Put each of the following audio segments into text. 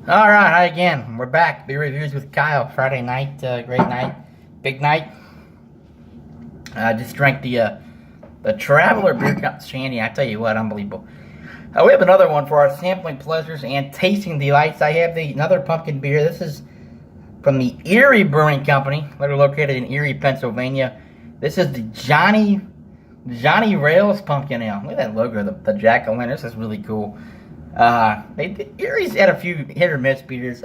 All right, hi again. We're back. Beer reviews with Kyle. Friday night, great night, big night. I just drank the Traveler Beer Shandy. I tell you what, unbelievable. We have another one for our sampling pleasures and tasting delights. I have another pumpkin beer. This is from the Erie Brewing Company. They're located in Erie, Pennsylvania. This is the Johhny Rails Pumpkin Ale. Look at that logo, the jack-o'-lantern. This is really cool. Erie's had a few hit or miss beers.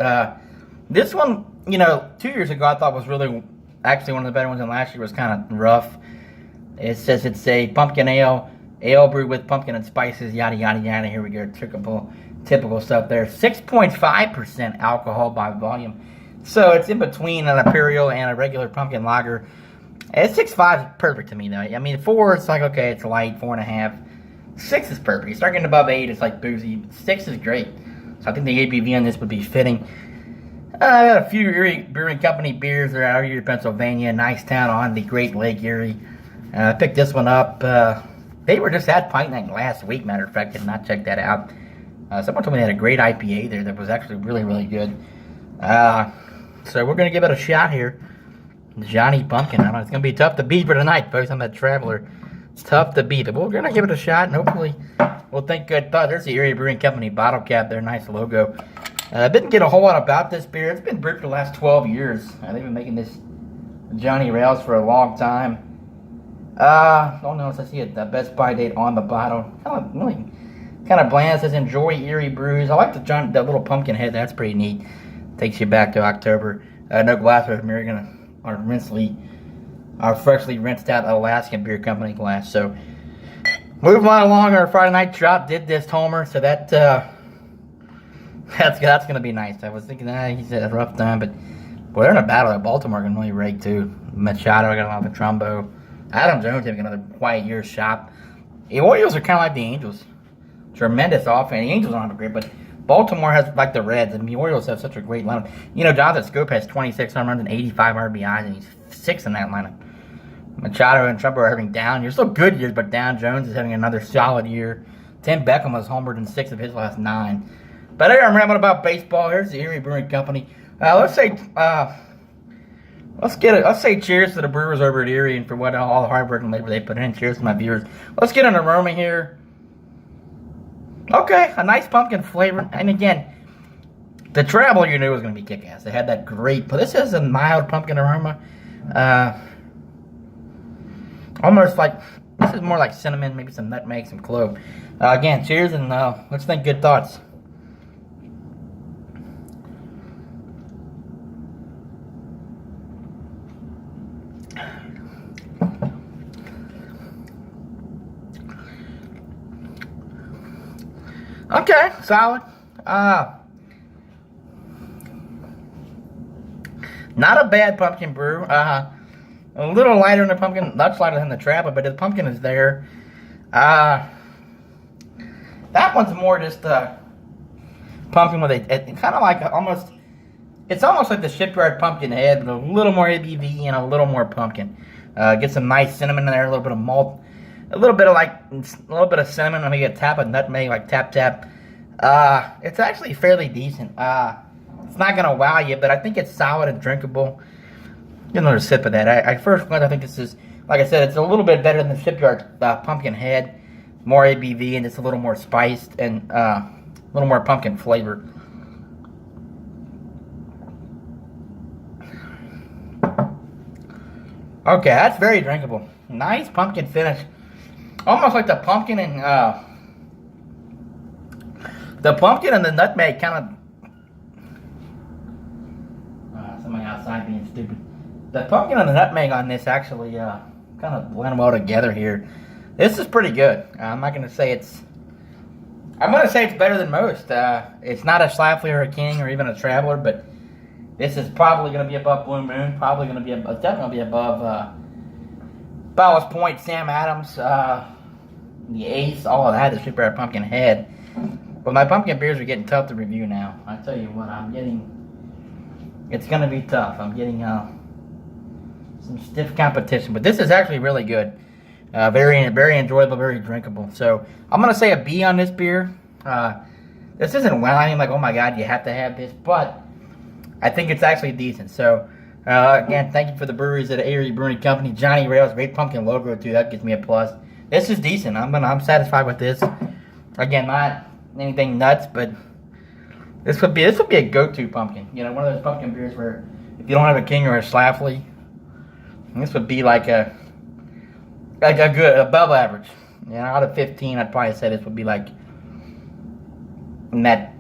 This one, 2 years ago, I thought was really, actually one of the better ones, and last year was kind of rough. It says it's a pumpkin ale brewed with pumpkin and spices, yada, yada, yada. Here we go, typical stuff there. 6.5% alcohol by volume. So it's in between an imperial and a regular pumpkin lager. It's 6.5 is perfect to me, though. I mean, 4, it's like, okay, it's light, 4.5. 6 is perfect. You start getting above 8, it's like boozy. 6 is great. So I think the ABV on this would be fitting. I got a few Erie Brewing Company beers. They're out of Erie, Pennsylvania. Nice town on the Great Lake Erie. I picked this one up. They were just at Pint Night last week, matter of fact. Did not check that out. Someone told me they had a great IPA there that was actually really, really good. So we're going to give it a shot here. Johhny Pumpkin. I don't know. It's going to be tough to beat for tonight, folks. I'm a Traveler. It's tough to beat, but we're going to give it a shot, and hopefully we'll think good thoughts. There's the Erie Brewing Company bottle cap there. Nice logo. Didn't get a whole lot about this beer. It's been brewed for the last 12 years. They've been making this Johhny Rails for a long time. Don't notice I see the best buy date on the bottle. Kind of bland. It says enjoy Erie brews. I like the little pumpkin head. That's pretty neat. Takes you back to October. No glassware. We're going to rinse our freshly rinsed out Alaskan Beer Company glass. So moving on along, our Friday night drop did this homer, so that's gonna be nice. I was thinking he's had a rough time, but boy, they're in a battle. Baltimore can really rake too. Machado got another Trumbo. Adam Jones having another quiet year shop. The Orioles are kind of like the Angels, tremendous offense. The Angels don't have a great, but Baltimore has like the Reds, and the Orioles have such a great lineup. Jonathan Scope has 26 home runs and 85 RBIs, and he's 6th in that lineup. Machado and Trumbo are having down years, still good years, but down. Jones is having another solid year. Tim Beckham was homered in 6 of his last 9. But here I'm rambling about baseball. Here's the Erie Brewing Company. Let's say cheers to the brewers over at Erie and for all the hard work and labor they put in. Cheers to my viewers. Let's get an aroma here. Okay, a nice pumpkin flavor. And again, the Traveler you knew was going to be kick-ass. They had that great, but this has a mild pumpkin aroma. Almost like, this is more like cinnamon, maybe some nutmeg, some clove. Again, cheers, and let's think good thoughts. Okay, solid. Not a bad pumpkin brew. A little lighter than the pumpkin, much lighter than the Traveler, but the pumpkin is there. That one's more just pumpkin with it kind of like it's almost like the Shipyard Pumpkin head, but a little more ABV and a little more pumpkin. Get some nice cinnamon in there, a little bit of malt, a little bit of cinnamon, maybe a tap of nutmeg, like tap. It's actually fairly decent. It's not gonna wow you, but I think it's solid and drinkable. Get another sip of that. I first glance, I think this is, like I said, it's a little bit better than the Shipyard Pumpkin Head. More ABV and it's a little more spiced and a little more pumpkin flavor. Okay, that's very drinkable. Nice pumpkin finish. Almost like the pumpkin and the nutmeg kind of. Somebody outside being stupid. The pumpkin and the nutmeg on this actually kind of blend well together here. This is pretty good. I'm not going to say it's... I'm going to say it's better than most. It's not a Schlafly or a King or even a Traveler, but this is probably going to be above Blue Moon. Probably going to be definitely above Ballast Point, Sam Adams, the Ace, all of that. The Shipyard Pumpkin Head. But my pumpkin beers are getting tough to review now. I tell you what, it's going to be tough. I'm getting some stiff competition, but this is actually really good. Very enjoyable, very drinkable. So I'm going to say a B on this beer. This isn't wine like, oh my god, you have to have this, but I think it's actually decent. So, again, thank you for the breweries at Erie Brewing Company. Johhny Rails, great pumpkin logo too. That gives me a plus. This is decent. I'm satisfied with this. Again, not anything nuts, but this would be a go-to pumpkin. You know, one of those pumpkin beers where if you don't have a King or a Schlafly, this would be like a good above average. You know, out of 15, I'd probably say this would be like in that.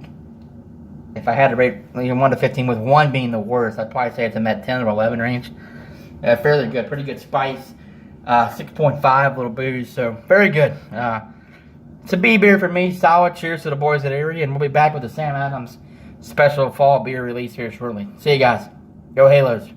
If I had to rate 1 to 15, with 1 being the worst, I'd probably say it's in that 10 or 11 range. Fairly good, pretty good spice. 6.5 little booze, so very good. It's a B beer for me, solid. Cheers to the boys at Erie, and we'll be back with the Sam Adams special fall beer release here shortly. See you guys. Go Halos.